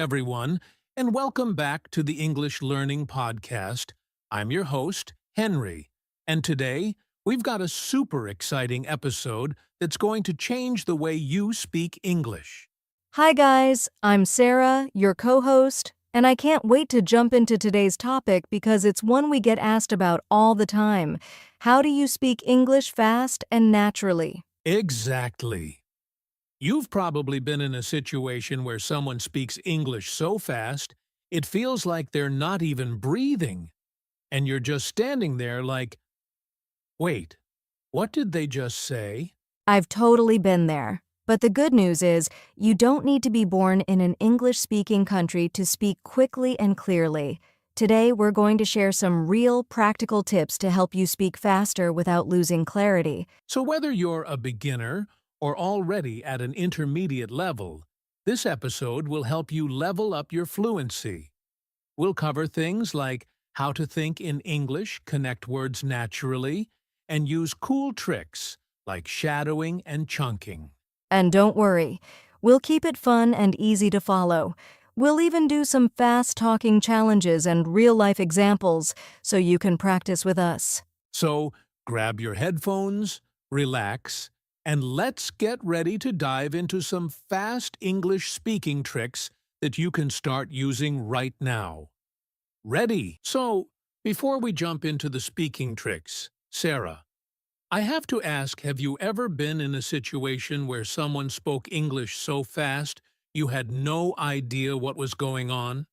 everyone, and welcome back to the English Learning Podcast. I'm your host, Henry, and today we've got a super exciting episode that's going to change the way you speak English. Hi guys, I'm Sarah, your co-host, and I can't wait to jump into today's topic because it's one we get asked about all the time. How do you speak English fast and naturally? Exactly. You've probably been in a situation where someone speaks English so fast, it feels like they're not even breathing, and you're just standing there like, wait, what did they just say? I've totally been there. But the good news is, you don't need to be born in an English-speaking country to speak quickly and clearly. Today, we're going to share some real, practical tips to help you speak faster without losing clarity. So whether you're a beginner or already at an intermediate level, this episode will help you level up your fluency. We'll cover things like how to think in English, connect words naturally, and use cool tricks like shadowing and chunking. And don't worry, we'll keep it fun and easy to follow. We'll even do some fast-talking challenges and real-life examples so you can practice with us. So grab your headphones, relax, and let's get ready to dive into some fast English speaking tricks that you can start using right now. Ready? So, before we jump into the speaking tricks, Sarah, I have to ask, have you ever been in a situation where someone spoke English so fast you had no idea what was going on?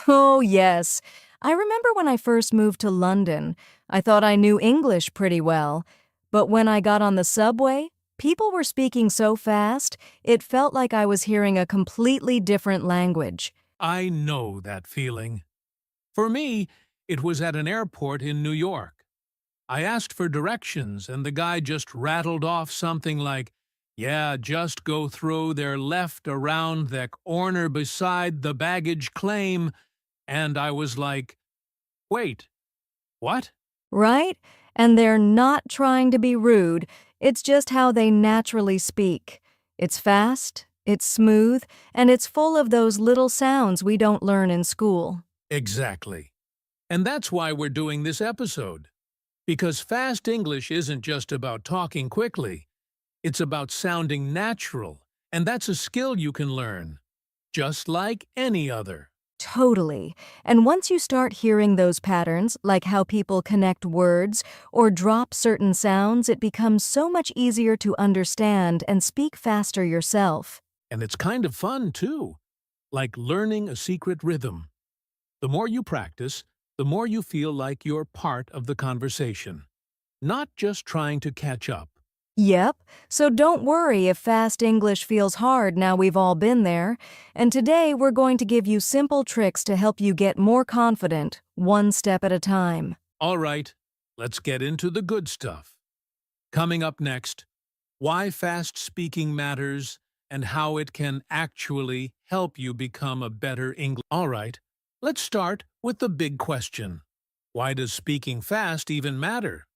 Oh, yes. I remember when I first moved to London, I thought I knew English pretty well. But when I got on the subway, people were speaking so fast, it felt like I was hearing a completely different language. I know that feeling. For me, it was at an airport in New York. I asked for directions, and the guy just rattled off something like, "Yeah, just go through there left around the corner beside the baggage claim." And I was like, wait, what? Right? And they're not trying to be rude, it's just how they naturally speak. It's fast, it's smooth, and it's full of those little sounds we don't learn in school. Exactly. And that's why we're doing this episode. Because fast English isn't just about talking quickly. It's about sounding natural, and that's a skill you can learn, just like any other. Totally. And once you start hearing those patterns, like how people connect words or drop certain sounds, it becomes so much easier to understand and speak faster yourself. And it's kind of fun, too, like learning a secret rhythm. The more you practice, the more you feel like you're part of the conversation, not just trying to catch up. Yep, so don't worry if fast English feels hard now we've all been there. And today we're going to give you simple tricks to help you get more confident, one step at a time. All right, let's get into the good stuff. Coming up next, why fast speaking matters and how it can actually help you become a better English. All right, let's start with the big question. Why does speaking fast even matter?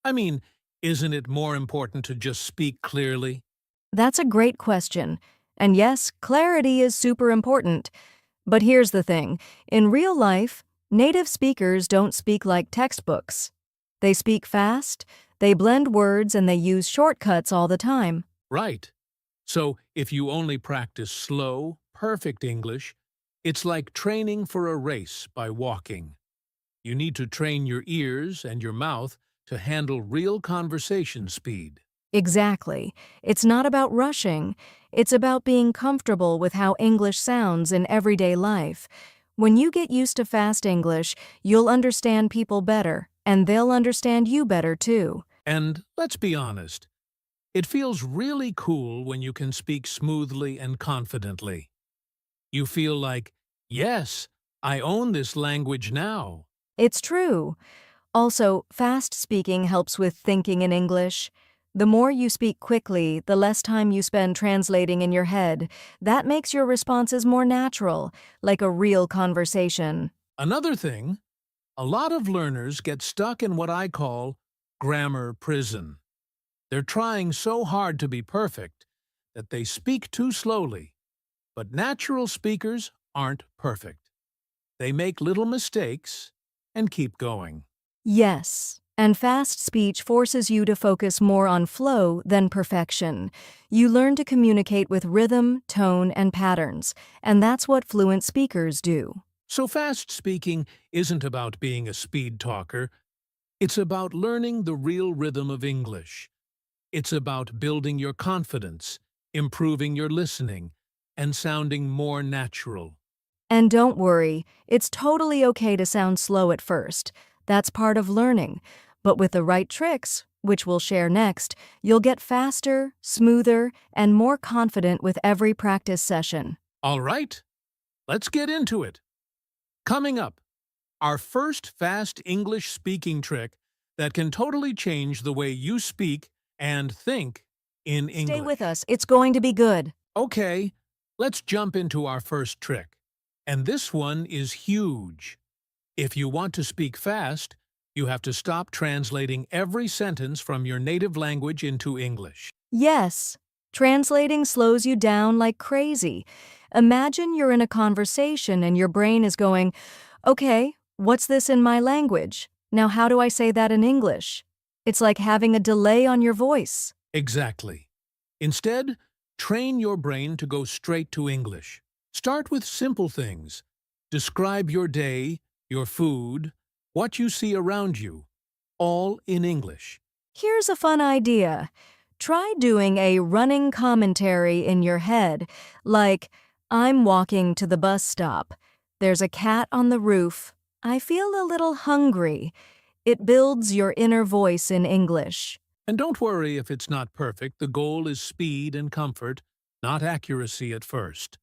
I mean, isn't it more important to just speak clearly? That's a great question. And yes, clarity is super important. But here's the thing. In real life, native speakers don't speak like textbooks. They speak fast, they blend words, and they use shortcuts all the time. Right. So if you only practice slow, perfect English, it's like training for a race by walking. You need to train your ears and your mouth to handle real conversation speed. Exactly. It's not about rushing. It's about being comfortable with how English sounds in everyday life. When you get used to fast English, you'll understand people better, and they'll understand you better too. And let's be honest, it feels really cool when you can speak smoothly and confidently. You feel like, yes, I own this language now. It's true. Also, fast speaking helps with thinking in English. The more you speak quickly, the less time you spend translating in your head. That makes your responses more natural, like a real conversation. Another thing, a lot of learners get stuck in what I call grammar prison. They're trying so hard to be perfect that they speak too slowly. But natural speakers aren't perfect. They make little mistakes and keep going. Yes, and fast speech forces you to focus more on flow than perfection. You learn to communicate with rhythm, tone, and patterns, and that's what fluent speakers do. So fast speaking isn't about being a speed talker. It's about learning the real rhythm of English. It's about building your confidence, improving your listening, and sounding more natural. And don't worry, it's totally okay to sound slow at first. That's part of learning. But with the right tricks, which we'll share next, you'll get faster, smoother, and more confident with every practice session. All right, let's get into it. Coming up, our first fast English speaking trick that can totally change the way you speak and think in English. Stay with us, it's going to be good. Okay, let's jump into our first trick. And this one is huge. If you want to speak fast, you have to stop translating every sentence from your native language into English. Yes, translating slows you down like crazy. Imagine you're in a conversation and your brain is going, okay, what's this in my language? Now how do I say that in English? It's like having a delay on your voice. Exactly. Instead, train your brain to go straight to English. Start with simple things. Describe your day, your food, what you see around you, all in English. Here's a fun idea. Try doing a running commentary in your head, like, I'm walking to the bus stop. There's a cat on the roof. I feel a little hungry. It builds your inner voice in English. And don't worry if it's not perfect. The goal is speed and comfort, not accuracy at first.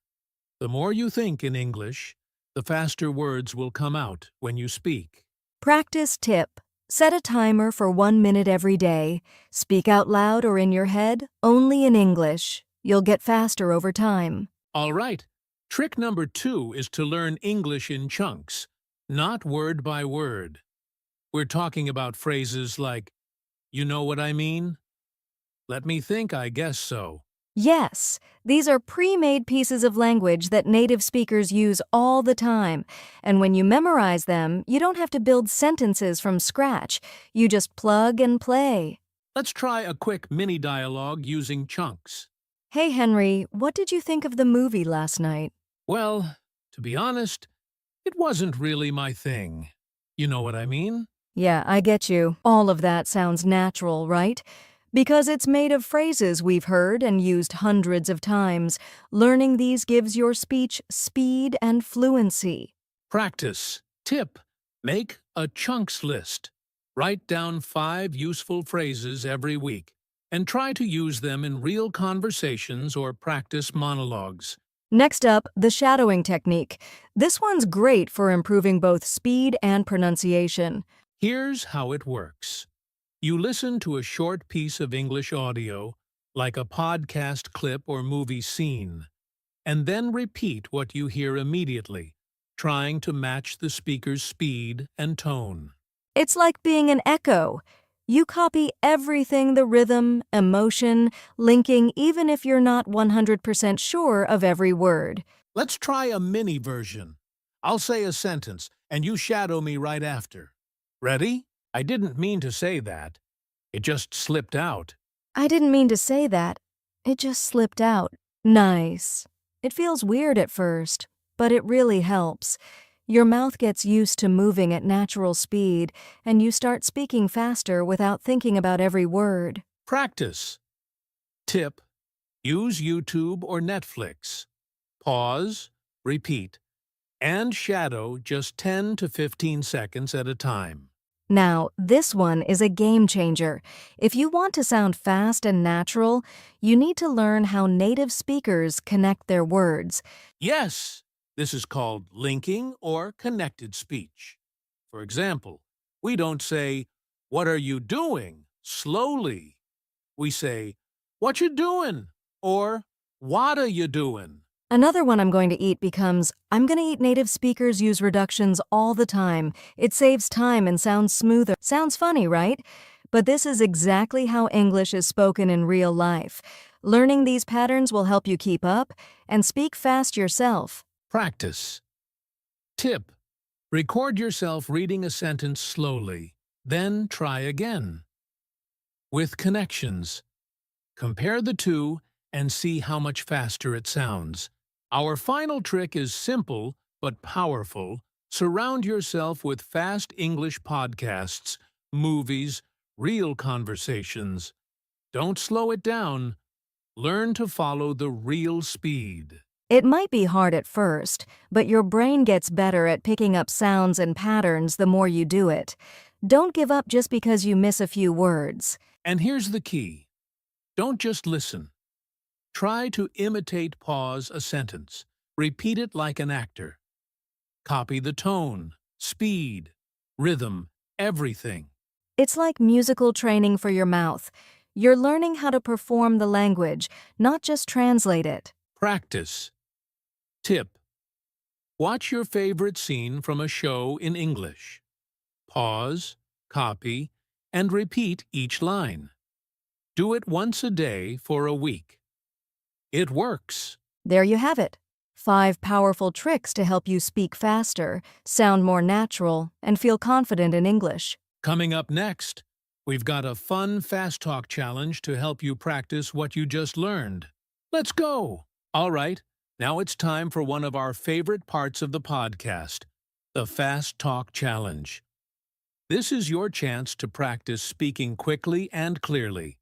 The more you think in English, the faster words will come out when you speak. Practice tip. Set a timer for 1 minute every day. Speak out loud or in your head, only in English. You'll get faster over time. All right. Trick number 2 is to learn English in chunks, not word by word. We're talking about phrases like, you know what I mean? Let me think, I guess so. Yes, these are pre-made pieces of language that native speakers use all the time. And when you memorize them, you don't have to build sentences from scratch. You just plug and play. Let's try a quick mini dialogue using chunks. Hey Henry, what did you think of the movie last night? Well, to be honest, it wasn't really my thing. You know what I mean? Yeah, I get you. All of that sounds natural, right? Because it's made of phrases we've heard and used hundreds of times. Learning these gives your speech speed and fluency. Practice. Tip. Make a chunks list. Write down 5 useful phrases every week and try to use them in real conversations or practice monologues. Next up, the shadowing technique. This one's great for improving both speed and pronunciation. Here's how it works. You listen to a short piece of English audio, like a podcast clip or movie scene, and then repeat what you hear immediately, trying to match the speaker's speed and tone. It's like being an echo. You copy everything, the rhythm, emotion, linking, even if you're not 100% sure of every word. Let's try a mini version. I'll say a sentence, and you shadow me right after. Ready? I didn't mean to say that. It just slipped out. I didn't mean to say that. It just slipped out. Nice. It feels weird at first, but it really helps. Your mouth gets used to moving at natural speed, and you start speaking faster without thinking about every word. Practice. Tip. Use YouTube or Netflix. Pause, repeat, and shadow just 10 to 15 seconds at a time. Now, this one is a game changer. If you want to sound fast and natural, you need to learn how native speakers connect their words. Yes, this is called linking or connected speech. For example, we don't say, "What are you doing?" slowly. We say, "What you doing?" or "What are you doing?" Another one I'm going to eat becomes, I'm going to eat. Native speakers use reductions all the time. It saves time and sounds smoother. Sounds funny, right? But this is exactly how English is spoken in real life. Learning these patterns will help you keep up and speak fast yourself. Practice. Tip: record yourself reading a sentence slowly, then try again. With connections. Compare the two and see how much faster it sounds. Our final trick is simple but powerful. Surround yourself with fast English podcasts, movies, real conversations. Don't slow it down. Learn to follow the real speed. It might be hard at first, but your brain gets better at picking up sounds and patterns the more you do it. Don't give up just because you miss a few words. And here's the key. Don't just listen. Try to pause a sentence. Repeat it like an actor. Copy the tone, speed, rhythm, everything. It's like musical training for your mouth. You're learning how to perform the language, not just translate it. Practice. Tip: watch your favorite scene from a show in English. Pause, copy, and repeat each line. Do it once a day for a week. It works. There you have it. 5 powerful tricks to help you speak faster, sound more natural, and feel confident in English. Coming up next, we've got a fun fast talk challenge to help you practice what you just learned. Let's go! All right, now it's time for one of our favorite parts of the podcast, the Fast Talk Challenge. This is your chance to practice speaking quickly and clearly.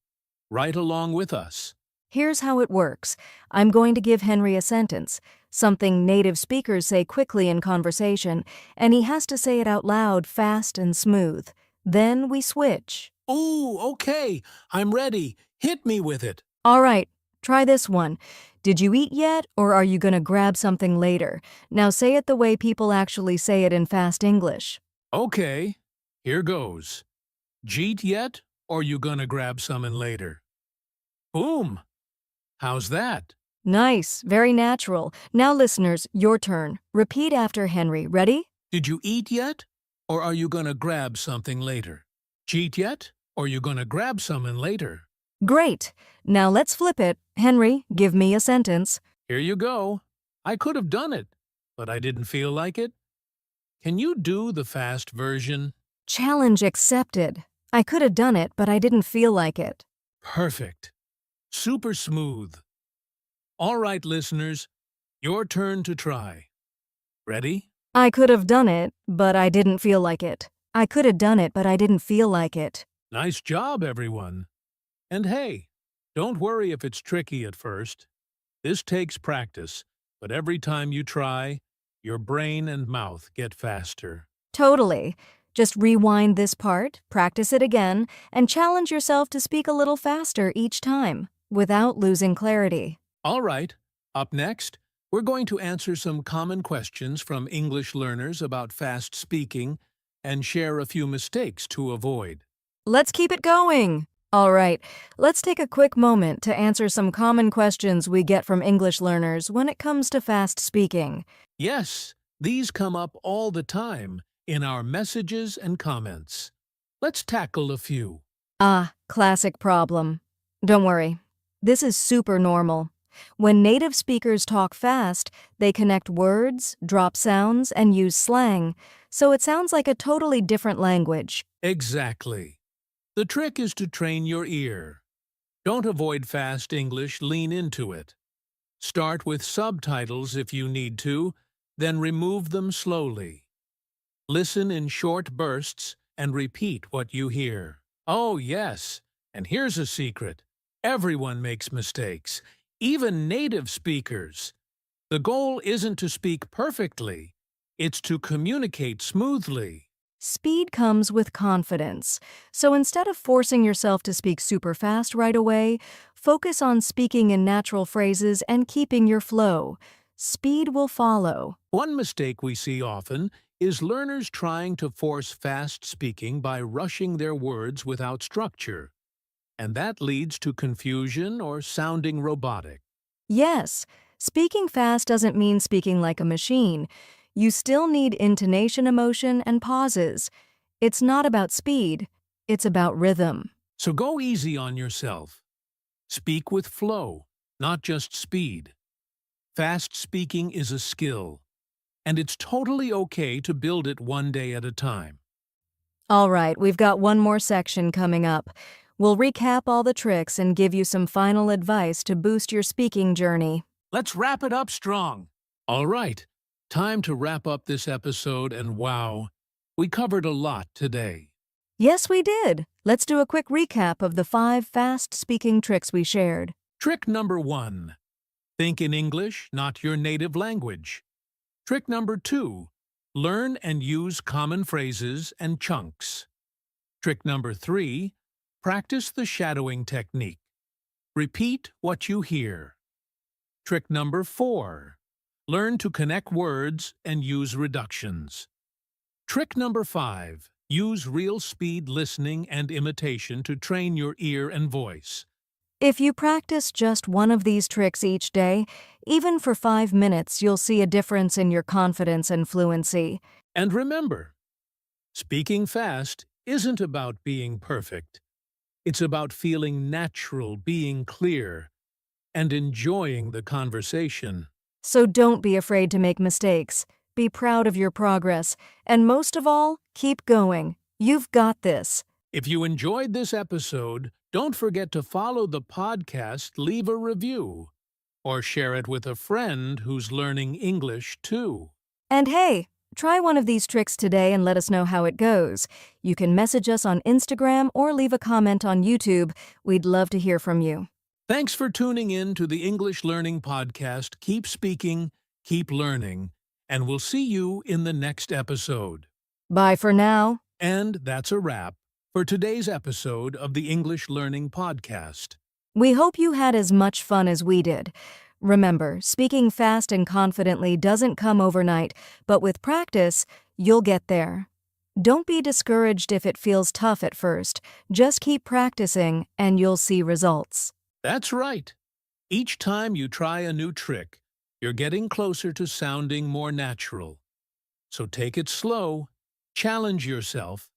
Right along with us. Here's how it works. I'm going to give Henry a sentence, something native speakers say quickly in conversation, and he has to say it out loud, fast and smooth. Then we switch. Ooh, okay, I'm ready. Hit me with it. All right, try this one. Did you eat yet, or are you going to grab something later? Now say it the way people actually say it in fast English. Okay, here goes. Jeet yet, or you gonna grab some'n later? Boom! How's that? Nice, very natural. Now listeners, your turn. Repeat after Henry. Ready? Did you eat yet, or are you gonna grab something later? Jeet yet, or you gonna grab some'n later? Great. Now let's flip it. Henry, give me a sentence. Here you go. I could have done it, but I didn't feel like it. Can you do the fast version? Challenge accepted. I could have done it, but I didn't feel like it. Perfect. Super smooth. All right, listeners, your turn to try. Ready? I could have done it, but I didn't feel like it. I could have done it, but I didn't feel like it. Nice job, everyone. And hey, don't worry if it's tricky at first. This takes practice, but every time you try, your brain and mouth get faster. Totally. Just rewind this part, practice it again, and challenge yourself to speak a little faster each time, without losing clarity. All right, up next, we're going to answer some common questions from English learners about fast speaking and share a few mistakes to avoid. Let's keep it going! All right, let's take a quick moment to answer some common questions we get from English learners when it comes to fast speaking. Yes, these come up all the time in our messages and comments. Let's tackle a few. Classic problem. Don't worry, this is super normal. When native speakers talk fast, they connect words, drop sounds, and use slang, so it sounds like a totally different language. Exactly. The trick is to train your ear. Don't avoid fast English, lean into it. Start with subtitles if you need to, then remove them slowly. Listen in short bursts and repeat what you hear. Oh, yes, and here's a secret. Everyone makes mistakes, even native speakers. The goal isn't to speak perfectly, it's to communicate smoothly. Speed comes with confidence, so instead of forcing yourself to speak super fast right away, focus on speaking in natural phrases and keeping your flow. Speed will follow. One mistake we see often is learners trying to force fast speaking by rushing their words without structure, and that leads to confusion or sounding robotic. Yes, speaking fast doesn't mean speaking like a machine. You still need intonation, emotion, and pauses. It's not about speed, it's about rhythm. So go easy on yourself. Speak with flow, not just speed. Fast speaking is a skill, and it's totally okay to build it one day at a time. All right, we've got one more section coming up. We'll recap all the tricks and give you some final advice to boost your speaking journey. Let's wrap it up strong. All right, time to wrap up this episode, and wow, we covered a lot today. Yes, we did. Let's do a quick recap of the 5 fast speaking tricks we shared. Trick number 1. Think in English, not your native language. Trick number 2. Learn and use common phrases and chunks. Trick number 3. Practice the shadowing technique. Repeat what you hear. Trick number 4. Learn to connect words and use reductions. Trick number 5. Use real speed listening and imitation to train your ear and voice. If you practice just one of these tricks each day, even for 5 minutes, you'll see a difference in your confidence and fluency. And remember, speaking fast isn't about being perfect. It's about feeling natural, being clear, and enjoying the conversation. So don't be afraid to make mistakes. Be proud of your progress. And most of all, keep going. You've got this. If you enjoyed this episode, don't forget to follow the podcast, leave a review, or share it with a friend who's learning English too. And hey, try one of these tricks today and let us know how it goes. You can message us on Instagram or leave a comment on YouTube. We'd love to hear from you. Thanks for tuning in to the English Learning Podcast. Keep speaking, keep learning, and we'll see you in the next episode. Bye for now. And that's a wrap for today's episode of the English Learning Podcast. We hope you had as much fun as we did. Remember, speaking fast and confidently doesn't come overnight, but with practice, you'll get there. Don't be discouraged if it feels tough at first. Just keep practicing and you'll see results. That's right. Each time you try a new trick, you're getting closer to sounding more natural. So take it slow, challenge yourself,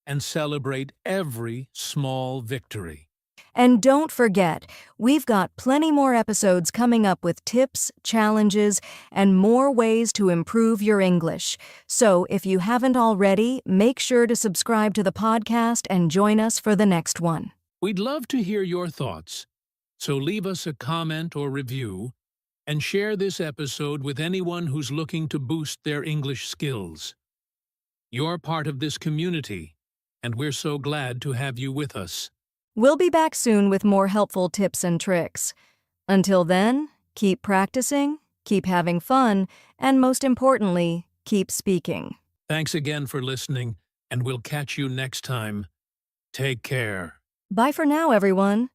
and celebrate every small victory. And don't forget, we've got plenty more episodes coming up with tips, challenges, and more ways to improve your English. So if you haven't already, make sure to subscribe to the podcast and join us for the next one. We'd love to hear your thoughts, so leave us a comment or review and share this episode with anyone who's looking to boost their English skills. You're part of this community, and we're so glad to have you with us. We'll be back soon with more helpful tips and tricks. Until then, keep practicing, keep having fun, and most importantly, keep speaking. Thanks again for listening, and we'll catch you next time. Take care. Bye for now, everyone.